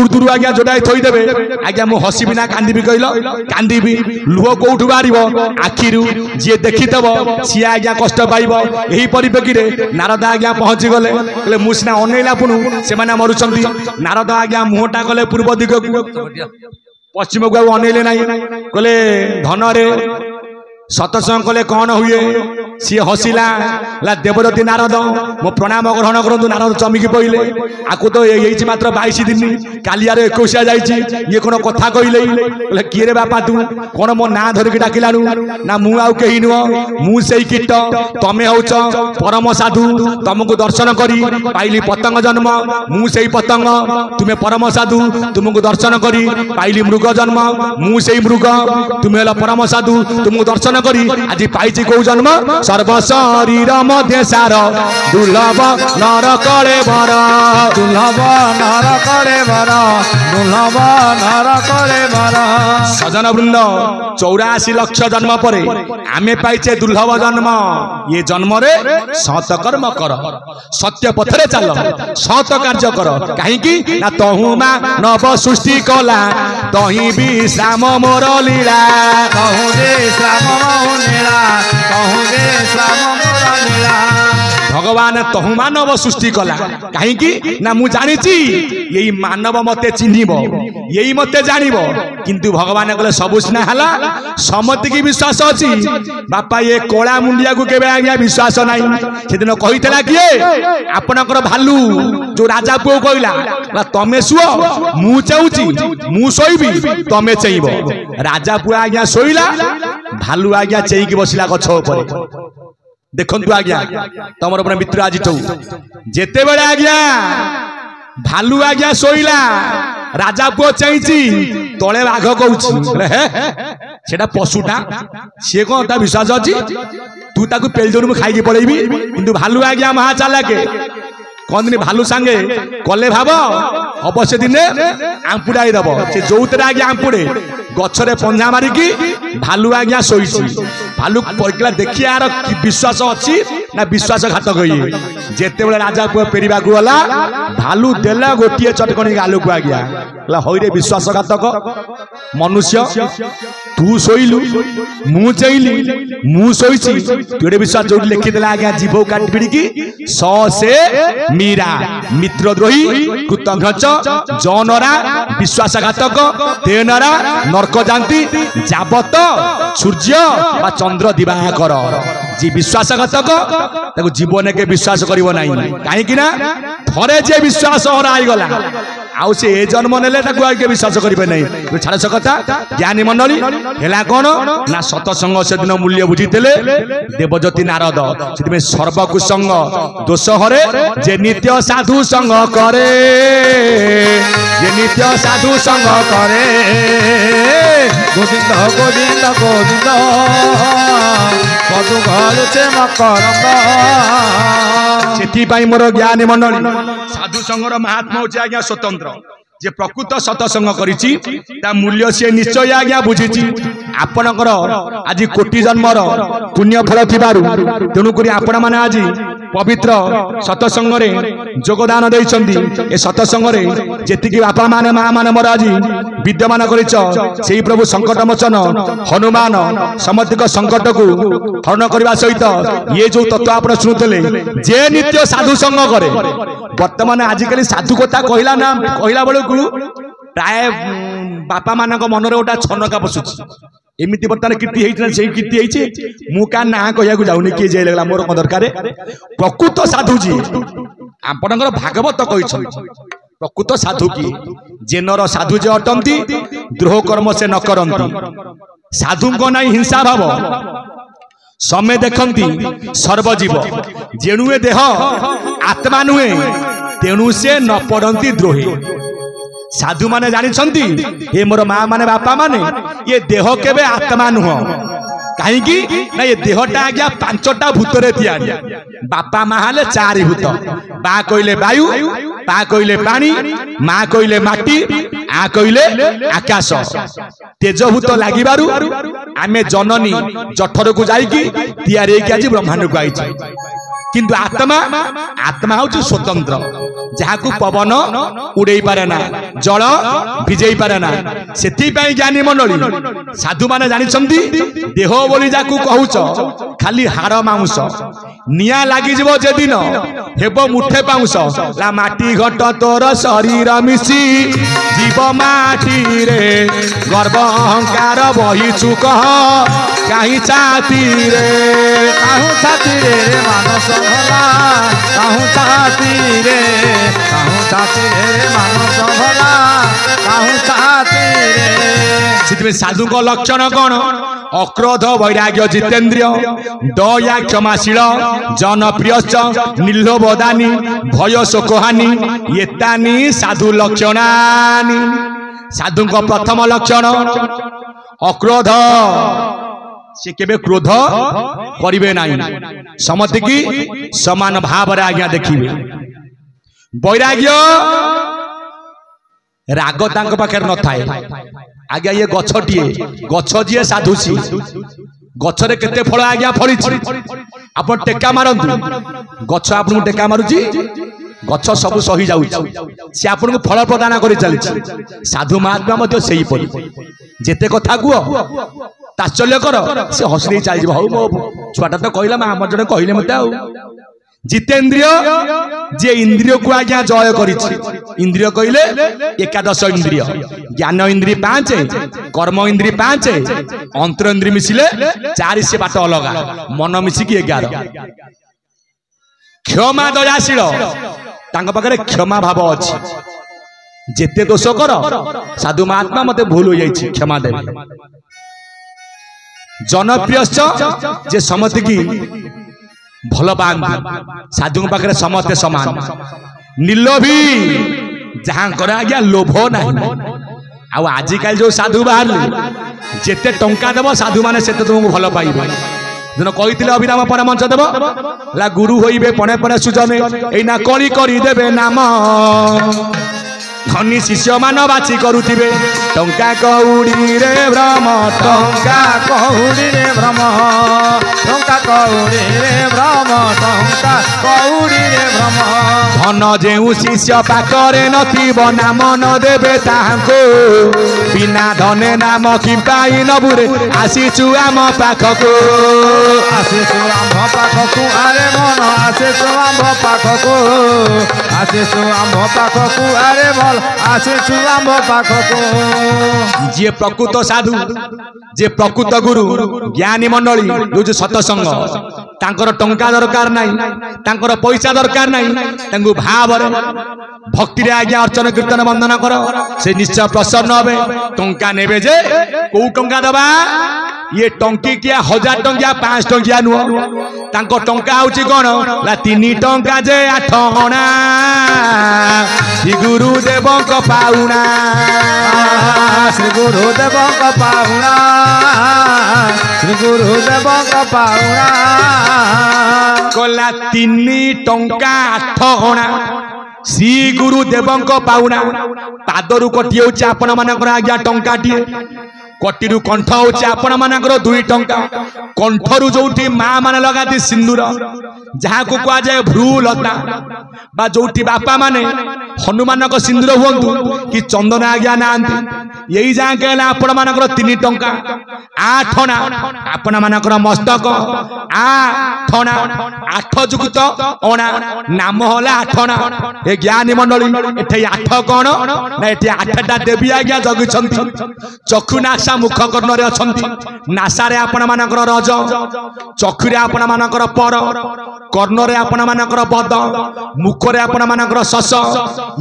दूर दूर आज्ञा जोड़ाई थईदेवे आज्ञा मु हसबी ना कांदी कहल कांदी लुह कौटू बाहर आखिरू जी देखीदेव सी आज्ञा कष्ट पाइब यही परिप्रेक्षी में नारद आज्ञा पहुंची गले कहले मु सिना अनेला पुणु से मरुंट नारद आज्ञा मुहटा गले पूर्व दिग को पश्चिम को अनेले ना कहले धन रे सतसंग कले कौन हुए सी हसिला देवदत्ती नारद मो प्रणाम ग्रहण करूँ नारद चमिकी पड़े आकु तो ये मात्र 22 दिन कालियार 21 ये कौन कथा कहले किए रे बापा तू कौन मो ना धरिक डाकिलानु ना मु आउ कहीं नुह मुझे कीट तमें होच परम साधु तुमको दर्शन करी पाइली पतंग जन्म मुझे पतंग तुम्हें परम साधु तुमको दर्शन करी पाइली मृग जन्म मुझे मृग तुम्हें परम साधु तुमको दर्शन करी आज पाइची को जन्म सर्व शरीर मध्य सार दुर्लभ नर कले बर दुर्लभ नर कले बर दुर्लभ नर कले बर सजन वृंद 84 लाख जन्म पर आमे पाइचे दुर्लभ जन्म ये जन्म रे सत कर्म कर सत्य पथरे चल सत कार्य कर कहीं ना तहु मा नव सृष्टि कला तही विश्राम मोर लीला कहूँ विश्राम लीला कहूँ विश्राम मोर लीला भगवान तहु मानव सृष्टि कला कहीं ना मु जानी यही मानव मते चिन्हिब यही मते जानिब किंतु भगवान कहले सब सिना हला समति की विश्वास अछि बापा ये कोला मुंडिया को केबे आज्ञा विश्वास नाही सेदिन कहितला किए आपनकर भालू जो राजा पुओ कहला तमे सुओ मु चाउची मु सोइबी तमे चइबो राजा पुओ आज्ञा सोइला भालू आज्ञा चेईकी बसिला गछ ऊपर देखंतु आज्ञा तमर अपना मित्र आज जेते बेले आज्ञा भालू आज्ञा सोइला राजा पुओ चईची तले बाघ कहूची सेटा पशुटा सी कौन ता विश्वास अच्छी तू ताकू पेलजोर मु खाई पड़ेबी किंतु भालू आज्ञा महा चालाके कौन दिन भालू सांगे कले भाव अवश्य दिने आंपुड़ाई दब से जो आज्ञा आंपुड़े गछरे पंजा मारिकी भालू आज्ञा शोईची भालू पड़ला देखिए यार विश्वास अच्छी ना विश्वासघातक ये जेते बेले राजा पुओ फेरिबा गला भालू देला गोटे चटकणी गालू को आज्ञा हईरे विश्वासघातक मनुष्य तू शोइलु मु चईली मु शोईची तोड़े विश्वास जो लिखिदेला आज्ञा जीव काट पिड़की स से मीरा मित्रद्रोही कृतघ्नच जनरा विश्वासघातक तेनरा नरक जानती जाबत सूर्य बा चंद्र दिवाकर जी विश्वासघातक ताको जीवन के विश्वास करिवो नाही काहे ना थरे जे विश्वास हराई गला आउ से ए जन्म नेले ताको आके विश्वास करिवे नाही छाड़ से कथा ज्ञानी मंडली हेला कोन ना सतसंग से दिन मूल्य बुझीतेले देवज्योति नारद सेति सर्व कुसंग दोष हरे जे नित्य साधु संग करे जे नित्य साधु संग करे गोविंद गोविंद गोविंद मधु घर से मकरंद सेति मोर ज्ञानी मंडली साधु संगर महात्मा होचे आज्ञा स्वतंत्र जे प्रकृत सतसंग करिछि ता मूल्य से निश्चय आज्ञा बुझिछि आपनकर आज कोटि जन्मर पुण्य फल थिबारु तेनु करी आपण माने आज पवित्र सतसंग रे योगदान दैछन्ती ए सतसंग रे जेतिकी बापा माने मा माने मोर आज विद्यमान करिछ सेही प्रभु संकट मोचन हनुमान समधिक संकट को हरण करबा सहित ये जो तत्व आपण सुनुतले जे नित्य साधु संग करे वर्तमान आजिकली साधु कथा कहला ना कहला बेलू प्राय बापा मान मन गोटा छनका पशुची एमती बर्तमान कीर्ति से कीर्ति मु क्या ना कह जाऊनी किए जाए लगला मोर कौन दरकार प्रकृत साधु जी आपणकर भागवत कही प्रकृत साधु की जेनर साधु जे अटंती द्रोह कर्म से न करती साधु को नहीं हिंसा भाव समय देखती सर्वजीव जेणुए देह आत्मा नुहे तेणु से न पड़ती द्रोही साधु माने जानी ये मोर माँ माने बापा माने ये देह केबे आत्मा नुह कहीं ना ये देहटा आज्ञा 5टा भूतरे तैयारी बापा माँ हेले 4 भूत बा कहले वायु ता कहले पानी माँ कहले माटी आ कहले आकाश तेजभूत लागिबारु आमे जननी जठर को जाइकी तैयारी आज ब्रह्मांड को आई किंतु आत्मा आत्मा हूँ स्वतंत्र जहाँ को पवन उड़े पारे ना जल भिजई पारे ना से ज्ञानी मंडली साधु माने जानी देह बोली जाकू कहूच खाली हाड़ माउंस निया लगी जे दिन हेब मुठे पाउंस ला माटी घट तोर शरीर मिसी जीव माटी रे गर्व अहंकार बहिचु कह कहीं छाती रे काहू छाती रे मानस भला काहू छाती रे मानस भला काहू छाती रे साधु को लक्षण कौन अक्रोध वैराग्य जितेन्द्रिय दया क्षमाशील जनप्रिय निर्लोभदानी भय शोकहानी एतानी साधु लक्षणानि साधु को प्रथम लक्षण अक्रोध से केबे क्रोध करिवे नाही समति की समान भाव रे आज्ञा देखिबे वैराग्य राग तांक पाखर न थाए आज्ञा ये गछटिए गछ जिए साधुसी गछरे केते फल आज्ञा फली आपण टेका मारंतु गछ आपन टेका मारुची गछ सब सही जाउ से आपन को फल प्रदान करि चली साधु महात्मा मध्य सेही परि जेते कथा गुओ ताचल्य कर से हसरी चली हौ मो छुआटा तो कहला मा हमर जने कहले मते आ जितेन्द्रिय जे इंद्रिय को आज्ञा जय करिछि इंद्रिय कहले एकादश इंद्रिय ज्ञान इंद्रिय 5 कर्म इंद्रिय 5 अंतर इंद्रिय मिसिले 4 से बाट अलगा मन मिसी की 11 क्षमा दयाशील तांग पाखरे क्षमा भाव अछि जेते दोष कर साधु महात्मा मते भूल हो जाइछि क्षमा देबे जनप्रिय जे समति की भल पाती साधु पाखे समस्ते समान निर्लोभी जहाँ कर आज्ञा लोभ ना आजिकल जो साधु बाहर जेते टंका देव साधु माने सेते तुमको भल पाइबे जन कही अभिराम परामर्श देव ला गुरु होइबे पणे पणे सुजने एना कली करी देबे नाम धनी शिष्य मान बाछी करुथिबे टंका कौड़ी रे भ्रम टंका कौड़ी रे भ्रम टंका कौड़ी रे भ्रम टंका कौड़ी रे भ्रम धन जेउ शिष्य पाखरे नथिब नाम न देबे ताहाको बिना धने नाम कि पाई नबुरे आसीचु आम पाखको आसीचु आम पाखको अरे मन आसीचु आम पाखको आसीचु आम पाखको अरे मन आसीचु आम पाखको जे प्रकृत साधु जे प्रकृत गुरु ज्ञानी मंडली जो सतसंग तांकर टंका दरकार नहीं तांकर पैसा दरकार नहीं तांगु भाव रे भक्ति रे आज्ञा अर्चन कीर्तन वंदना कर से निश्चय प्रसन्न होबे टंका नेबे जे को टंका दबा ये टंकी किया 1000 टंकिया 5 टंकिया नु तांको टंका होची कोन ला 3 टंका जे 8 अणा श्री गुरुदेव को पाउना श्री गुरुदेव को पाउना श्री गुरुदेव को पाउना कोला 3 टंका 8 अणा श्री गुरुदेव को पाउना पादरु कटी होची आपण मानकर आज्ञा टंकाटिए कटिरु कंठ होची आपण मानकर 2 टंका कंठरु जोठी मां माने लगाती सिंदूर जहाँ को कहा जाए भ्रूलता बा जोठी बापा माने हनुमान को सिंदूर हुंतु कि चंदन आज्ञा नांती यही जहाँ कहला आपण मानकर 3 टंका 8 अणा आपण मानकर मस्तक 8 अणा 8 जुगत अणा नाम होला 8 अणा ए ज्ञानी मंडली एठे 8 कोन ना एठे 8टा देवी आज्ञा जगुछंती चक्षु नासा मुख कर्ण रे अछंती नासा रे आपण मानकर रज चक्षु रे आपण मानकर पर कर्ण रे आपण मानकर पद मुख रे आपण मानकर सस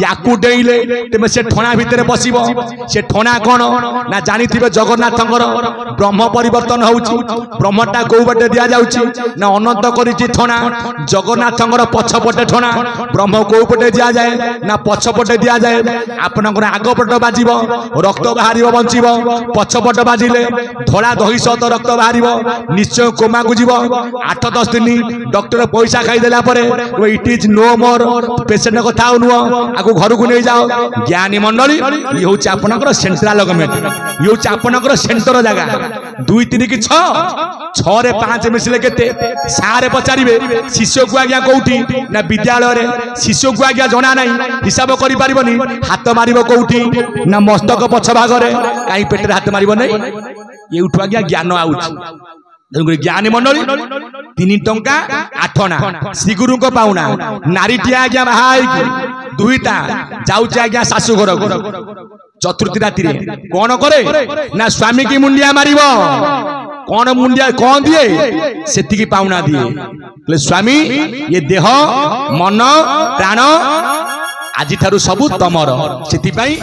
याकू डेइले तेमे से ठणा भितरे बसिबो से ठणा कोन ना जानिथिबे जगन्नाथंकर ब्रह्म परिवर्तन होउची ब्रह्मटा को बटे दिया जाउची ना अनंत करिची ठणा जगन्नाथंकर पछपटे ठणा ब्रह्म को पटे दिया जाए ना पछपटे दिया जाए आपनकर आग पट बाजिबो रक्त बाहरिबो बंचिबो पछपट बाजिले धोला दही सत रक्त बाहरिबो निश्चय कोमा को जीवो 8-10 दिन डॉक्टर पैसा खाईदेला it is no more patient कथा नुह आगु घर को नहीं जाओ ज्ञानी मंडली ये हूँ आपनकर सेंट्रल गवर्नमेंट ये हूँ आपनकर सेंटर जगह 2 3 कि 6 रे 5 मिसले केते सारे पचारिबे शिष्य को आज्ञा कोउठी ना विद्यालय रे शिष्य को आज्ञा जणा नहीं हिसाब करि पारिबनी हाथ मारिबो कोउठी ना मस्तक पछ भाग रे काई पेट हाथ मारिबो नहीं ये उठु आज्ञा ज्ञान आउछ ज्ञानी मंडली 3 टंका 8 आना श्रीगुरु को पाउना नारीटी आज्ञा बाहाई दुईटा जाउछ आज्ञा सासु घर चतुर्थी राति रे कौन करे ना स्वामी की मुंडिया मारिबो कौन मुंडिया कौन दिए सेतिकी पाउना दिए स्वामी ये देह मन प्राण आज थारु सबु तमर सेति पई